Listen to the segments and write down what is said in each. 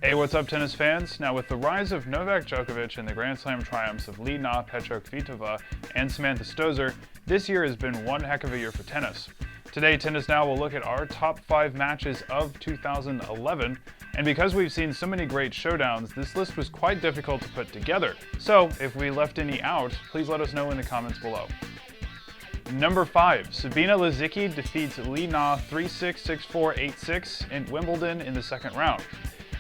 Hey, what's up, tennis fans? Now, with the rise of Novak Djokovic and the Grand Slam triumphs of Lena Kvitova and Samantha Stosur, this year has been one heck of a year for tennis. Today, Tennis Now will look at our top 5 matches of 2011, and because we've seen so many great showdowns, this list was quite difficult to put together. So, if we left any out, please let us know in the comments below. Number 5, Sabine Lisicki defeats Lena 3-6, 6-4, 8-6 in Wimbledon in the second round.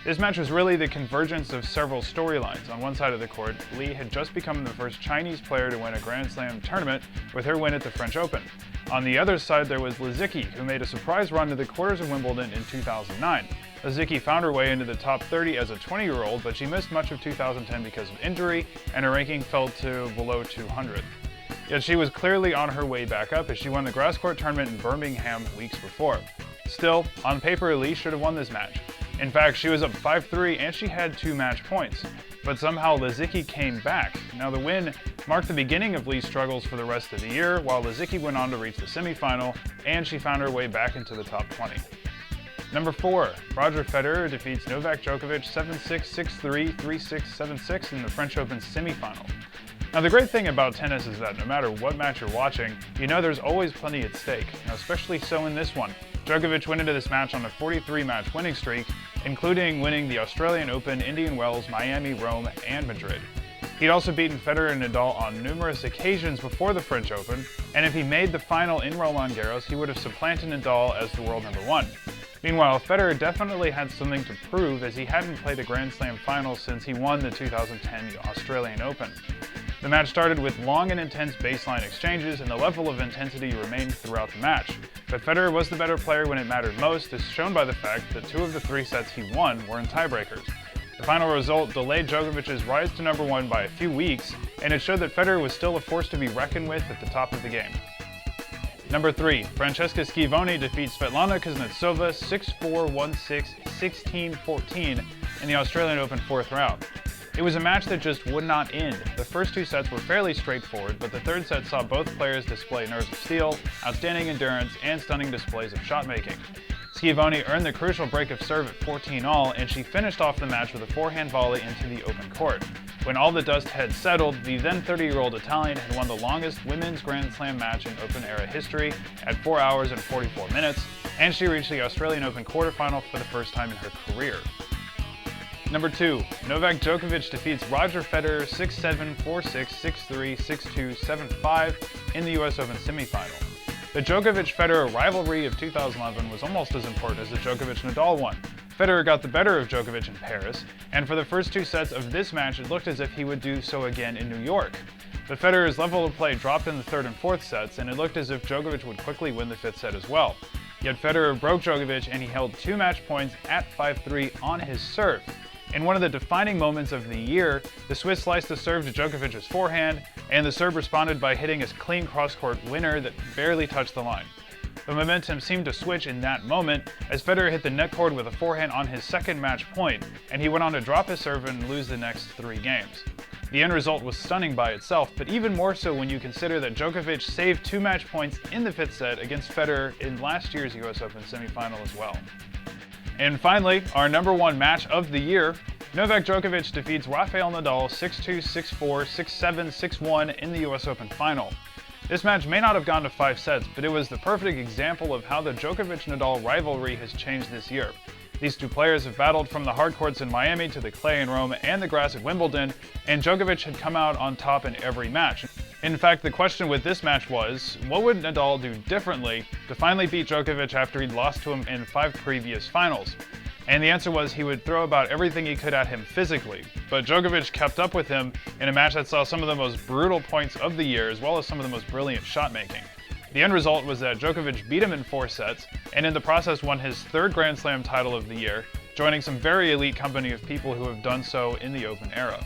This match was really the convergence of several storylines. On one side of the court, Li had just become the first Chinese player to win a Grand Slam tournament with her win at the French Open. On the other side, there was Lisicki, who made a surprise run to the quarters of Wimbledon in 2009. Lisicki found her way into the top 30 as a 20-year-old, but she missed much of 2010 because of injury, and her ranking fell to below 200. Yet she was clearly on her way back up as she won the grass court tournament in Birmingham weeks before. Still, on paper, Li should have won this match. In fact, she was up 5-3 and she had 2 match points. But somehow Lisicki came back. Now the win marked the beginning of Li's struggles for the rest of the year, while Lisicki went on to reach the semifinal and she found her way back into the top 20. Number 4, Roger Federer defeats Novak Djokovic 7-6, 6-3, 3-6, 7-6 in the French Open semifinal. Now the great thing about tennis is that no matter what match you're watching, you know there's always plenty at stake. Now especially so in this one. Djokovic went into this match on a 43-match winning streak, including winning the Australian Open, Indian Wells, Miami, Rome, and Madrid. He'd also beaten Federer and Nadal on numerous occasions before the French Open, and if he made the final in Roland Garros, he would have supplanted Nadal as the world number 1. Meanwhile, Federer definitely had something to prove as he hadn't played a Grand Slam final since he won the 2010 Australian Open. The match started with long and intense baseline exchanges, and the level of intensity remained throughout the match. But Federer was the better player when it mattered most, as shown by the fact that 2 of the 3 sets he won were in tiebreakers. The final result delayed Djokovic's rise to number 1 by a few weeks, and it showed that Federer was still a force to be reckoned with at the top of the game. Number 3, Francesca Schiavone defeats Svetlana Kuznetsova 6-4, 1-6, 16-14 in the Australian Open 4th round. It was a match that just would not end. The first 2 sets were fairly straightforward, but the third set saw both players display nerves of steel, outstanding endurance, and stunning displays of shot-making. Schiavone earned the crucial break of serve at 14-all, and she finished off the match with a forehand volley into the open court. When all the dust had settled, the then 30-year-old Italian had won the longest women's Grand Slam match in Open-era history at 4 hours and 44 minutes, and she reached the Australian Open quarterfinal for the first time in her career. Number 2, Novak Djokovic defeats Roger Federer 6-7, 4-6, 6-3, 6-2, 7-5 in the US Open semifinal. The Djokovic-Federer rivalry of 2011 was almost as important as the Djokovic-Nadal one. Federer got the better of Djokovic in Paris, and for the first 2 sets of this match it looked as if he would do so again in New York. But Federer's level of play dropped in the 3rd and 4th sets, and it looked as if Djokovic would quickly win the 5th set as well. Yet Federer broke Djokovic and he held 2 match points at 5-3 on his serve. In one of the defining moments of the year, the Swiss sliced the serve to Djokovic's forehand, and the Serb responded by hitting his clean cross-court winner that barely touched the line. The momentum seemed to switch in that moment as Federer hit the net cord with a forehand on his 2nd match point, and he went on to drop his serve and lose the next 3 games. The end result was stunning by itself, but even more so when you consider that Djokovic saved 2 match points in the 5th set against Federer in last year's US Open semifinal as well. And finally, our number 1 match of the year, Novak Djokovic defeats Rafael Nadal 6-2, 6-4, 6-7, 6-1 in the US Open final. This match may not have gone to 5 sets, but it was the perfect example of how the Djokovic-Nadal rivalry has changed this year. These 2 players have battled from the hard courts in Miami to the clay in Rome and the grass at Wimbledon, and Djokovic had come out on top in every match. In fact, the question with this match was, what would Nadal do differently to finally beat Djokovic after he'd lost to him in 5 previous finals? And the answer was he would throw about everything he could at him physically. But Djokovic kept up with him in a match that saw some of the most brutal points of the year, as well as some of the most brilliant shot-making. The end result was that Djokovic beat him in 4 sets, and in the process won his 3rd Grand Slam title of the year, joining some very elite company of people who have done so in the Open era.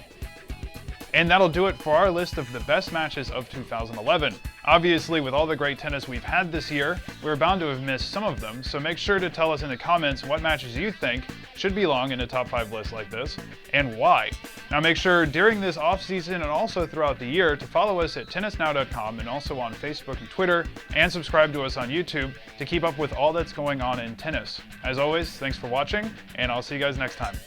And that'll do it for our list of the best matches of 2011. Obviously, with all the great tennis we've had this year, we're bound to have missed some of them, so make sure to tell us in the comments what matches you think should belong in a top 5 list like this, and why. Now make sure during this off-season and also throughout the year to follow us at tennisnow.com and also on Facebook and Twitter, and subscribe to us on YouTube to keep up with all that's going on in tennis. As always, thanks for watching, and I'll see you guys next time.